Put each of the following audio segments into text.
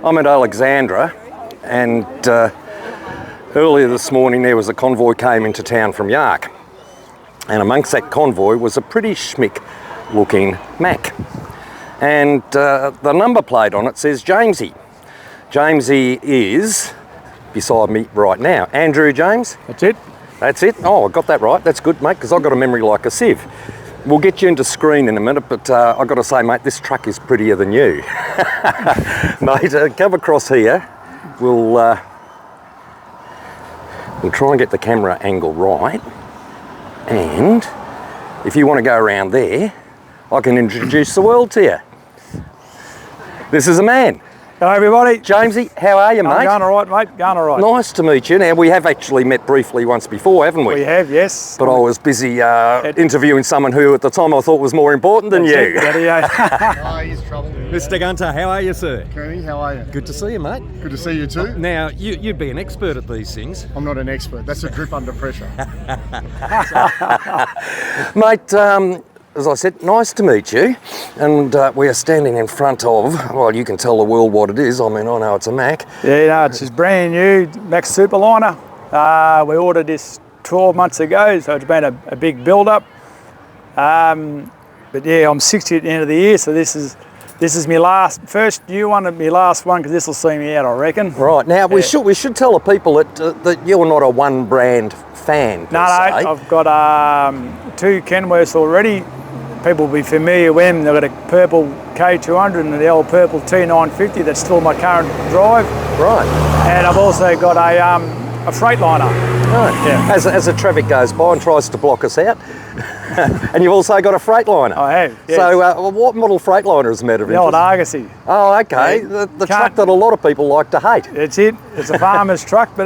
I'm at Alexandra, and earlier this morning there was a convoy came into town from Yark, and amongst that convoy was a pretty schmick looking Mack, and the number plate on it says Jamesy. Jamesy is beside me right now. Andrew James? That's it. That's it? Oh, I got that right. That's good, mate, because I've got a memory like a sieve. We'll get you into screen in a minute, but I've got to say, mate, this truck is prettier than you. Mate, come across here. We'll try and get the camera angle right. And if you want to go around there, I can introduce the world to you. This is a man. Hello everybody. Jamesy, how are you, mate? I'm going all right, mate. Going all right. Nice to meet you. Now, we have actually met briefly once before, haven't we? We have, yes. But I was busy interviewing someone who at the time I thought was more important than you. Oh, he's trouble. Mr. Gunter, how are you, sir? Kearney, how are you? Good to see you, mate. Good to see you too. Now, you'd be an expert at these things. I'm not an expert. That's a grip under pressure. Mate, as I said, nice to meet you. And we are standing in front of, well, you can tell the world what it is. I mean, I know it's a Mack. Yeah, no, it's just brand new Mack Superliner. We ordered this 12 months ago, so it's been a big build-up. But yeah, I'm 60 at the end of the year, so this is my first new one and my last one, because this will see me out, I reckon. Right, now we should tell the people that you're not a one brand fan. No, I've got 2 Kenworths already. People will be familiar with them. They've got a purple K200 and the old purple T950 that's still my current drive. Right. And I've also got a Freightliner. Right. Yeah. As the traffic goes by and tries to block us out. And you've also got a Freightliner. I have, yes. So what model Freightliner is matter of The old interest? Argosy. Oh, okay. Yeah. The truck that a lot of people like to hate. That's it. It's a farmer's truck, but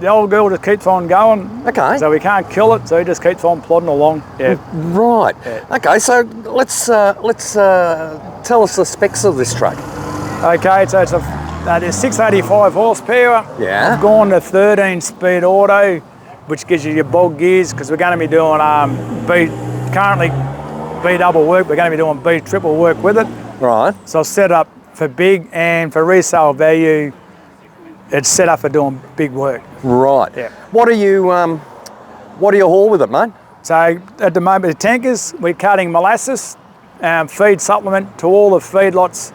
the old girl just keeps on going. Okay. So we can't kill it, so he just keeps on plodding along. Yeah. Right. Yeah. Okay, so let's tell us the specs of this truck. Okay, so there's 685 horsepower. Yeah. I've gone to 13-speed auto, which gives you your bog gears, because we're going to be doing currently B double work. We're going to be doing B triple work with it. Right. So it's set up for big, and for resale value, it's set up for doing big work. Right. Yeah. What do you haul with it, mate? So at the moment, the tankers, we're cutting molasses, feed supplement to all the feedlots,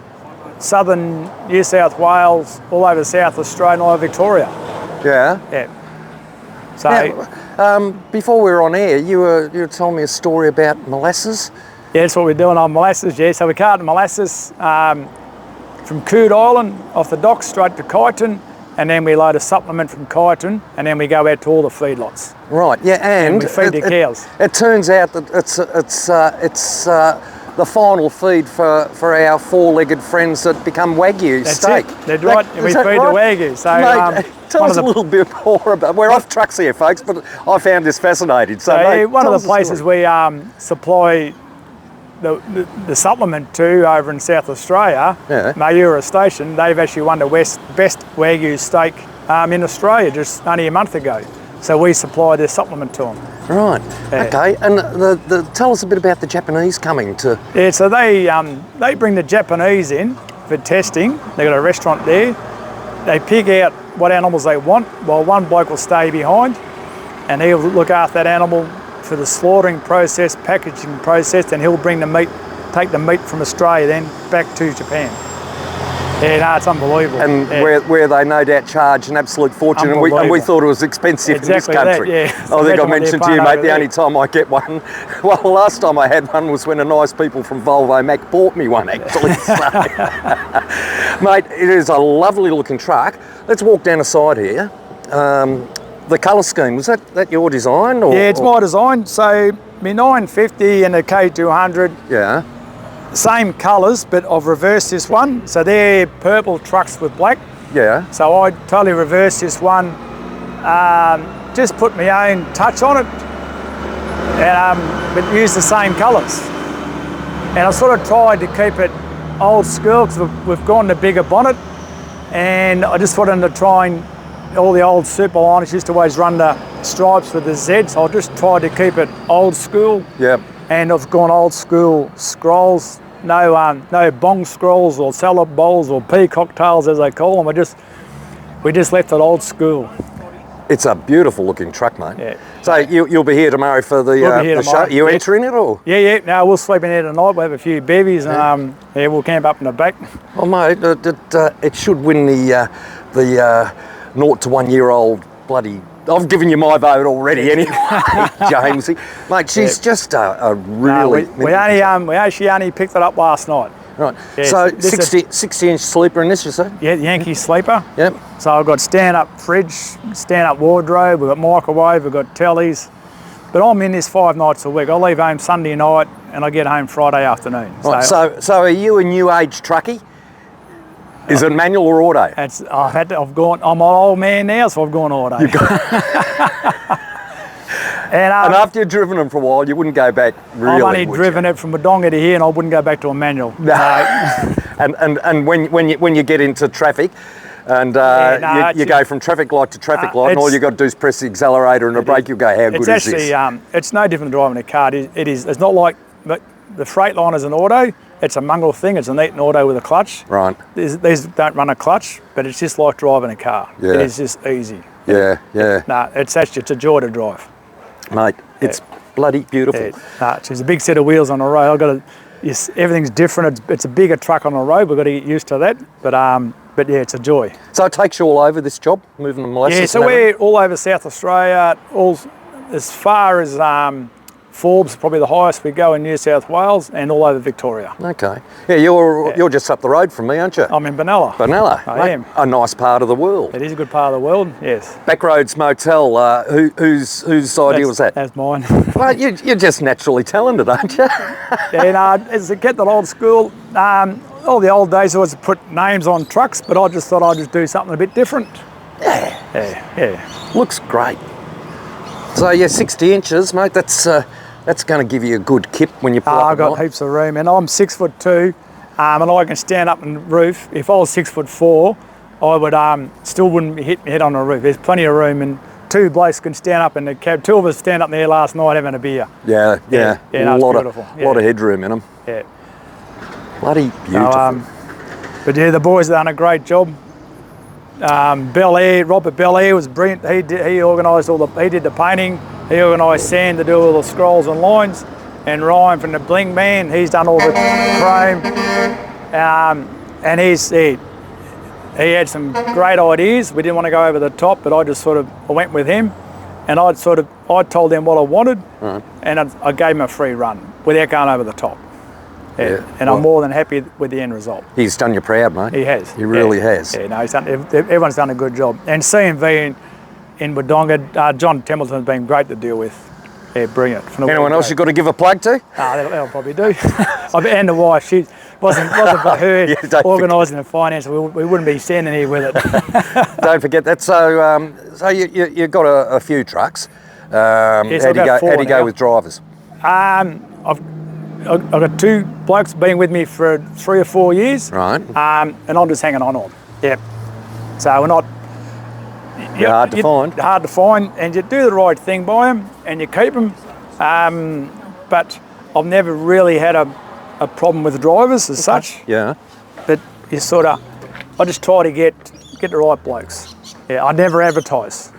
southern New South Wales, all over South Australia, and all over Victoria. Yeah. Yeah. So Now, before we were on air, you were telling me a story about molasses. yeah, that's what we're doing on molasses. Yeah. So we're carting molasses from Coode Island off the docks straight to Kyneton, and then we load a supplement from Kyneton, and then we go out to all the feedlots. Right. Yeah, and we feed the cows. It turns out that it's the final feed for our 4-legged friends that become Wagyu That's steak. it. That's right. We feed the Wagyu. So mate, tell us a little bit more about. We're off trucks here, folks, but I found this fascinating. So, mate, one tell of us the places we supply the supplement to over in South Australia, Yeah. Mayura Station, they've actually won the best Wagyu steak in Australia just only a month ago. So we supply their supplement to them. Right. Yeah. Okay. And tell us a bit about the Japanese coming to. Yeah, so they bring the Japanese in for testing. They've got a restaurant there. They pick out what animals they want, while one bloke will stay behind, and he'll look after that animal for the slaughtering process, packaging process, and he'll bring the meat, take the meat from Australia then back to Japan. Yeah, no, it's unbelievable. And yeah. where they no doubt charge an absolute fortune, and we thought it was expensive Exactly in this country. that, yeah. I think I mentioned to you, mate, the there. only time I get one, well, the last time I had one was when the nice people from Volvo Mack bought me one, actually. So, mate, it is a lovely looking truck. Let's walk down the side here. The colour scheme, was that your design? Or, yeah, it's my design. So my 950 and the K200, Yeah. same colours, but I've reversed this one. So they're purple trucks with black. Yeah. So I totally reversed this one, just put my own touch on it, and, but use the same colours. And I sort of tried to keep it old school, because we've gone to bigger bonnet, and I just wanted to try and, all the old Superliners used to always run the stripes with the Z, so I just tried to keep it old school. Yeah. And I've gone old school scrolls no bong scrolls or salad bowls or pea cocktails as they call them. We just left it old school. It's a beautiful looking truck, mate. Yeah. So you'll be here tomorrow for the, We'll be here the show. tomorrow, You yeah. entering it or? Yeah. No, we'll sleep in here tonight. We'll have a few bevies and we'll camp up in the back. Oh mate, it should win the 0 to 1 year old bloody. I've given you my vote already anyway, Jamesy. Mate, she's just a really. We actually only picked it up last night. Right. Yeah, So this is- 60-inch sleeper in this, you say? Yeah, Yankee sleeper. Yep. So I've got stand-up fridge, stand-up wardrobe, we've got microwave, we've got tellies. But I'm in this 5 nights a week. I leave home Sunday night and I get home Friday afternoon. Right. So are you a new age truckie? Is it manual or auto? I'm an old man now, so I've gone auto. And And after you've driven them for a while, you wouldn't go back really. I've only would driven it from Wodonga to here and I wouldn't go back to a manual. you? And when you get into traffic, and you go from traffic light to traffic light, and all you got to do is press the accelerator and the brake, you'll go, how good It's is actually, this? it's no different than driving a car. It's not like the Freightliner's an auto. It's a mongrel thing. It's a neat auto with a clutch. Right. These don't run a clutch, but it's just like driving a car. Yeah. It is just easy. Yeah. It's a joy to drive. Mate, it's bloody beautiful. There's a big set of wheels on the road. Everything's different. It's a bigger truck on the road. We've got to get used to that. But yeah, it's a joy. So it takes you all over this job, moving the molasses? Yeah, so we're all over South Australia, all as far as Forbes, probably the highest we go in New South Wales, and all over Victoria. Okay. Yeah, you're just up the road from me, aren't you? I'm in Benalla. Benalla. I mate, am. A nice part of the world. It is a good part of the world, yes. Backroads Motel, whose idea was that? That's mine. Well, you're just naturally talented, aren't you? As a kid, that old school, all the old days I was to put names on trucks, but I just thought I'd just do something a bit different. Yeah. Looks great. So yeah, 60 inches, mate. That's going to give you a good kip when you pull up. I've got heaps of room, and I'm 6'2", and I can stand up on the roof. If I was 6'4", I would still wouldn't hit my head on the roof. There's plenty of room, and 2 blokes can stand up in the cab. 2 of us stand up there last night having a beer. Yeah. No, a lot beautiful. of headroom in them. Yeah. Bloody beautiful. So, but yeah, the boys have done a great job. Robert Belair was brilliant. He organised he did the painting. He organised Sam to do all the scrolls and lines, and Ryan from the Bling Man, he's done all the chrome. And he had some great ideas. We didn't want to go over the top, but I went with him, and I told them what I wanted, and I gave him a free run without going over the top. Yeah. And I'm more than happy with the end result. He's done you proud, mate. He has. He really has. Yeah, no, everyone's done a good job. And CMV in Wodonga, John Templeton's been great to deal with. Yeah, brilliant. Anyone else you've got to give a plug to? That'll probably do. And the wife, she wasn't for her organising the finance, we wouldn't be standing here with it. Don't forget that. So you've got a few trucks. Yes, how do you go with drivers? I've got 2 blokes been with me for 3 or 4 years. Right. And I'm just hanging on them. Yep. So we're not... They're hard to find. Hard to find, and you do the right thing by them, and you keep them. But I've never really had a problem with the drivers as such. Yeah. But I just try to get the right blokes. Yeah, I never advertise,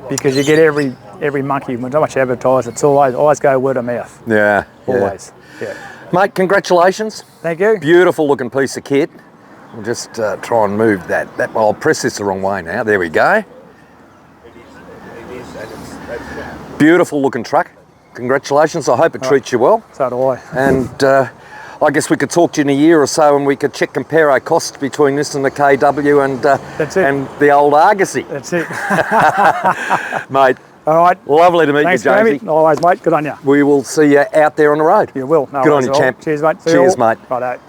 because you get every monkey. When so much advertise, it's always go word of mouth. Yeah. Always. Yeah. Mate, congratulations. Thank you. Beautiful looking piece of kit. We'll just try and move that. I'll press this the wrong way now. There we go. Beautiful looking truck. Congratulations. I hope it treats you well. So do I. And I guess we could talk to you in a year or so, and we could compare our costs between this and the KW and and the old Argosy. That's it. Mate. All right. Lovely to meet Thanks, you, Jamesy. Jamie. Always, mate. Good on you. We will see you out there on the road. You will. No Good on worries you, at all. champ. Cheers, mate. See Cheers, you all. mate. Righto.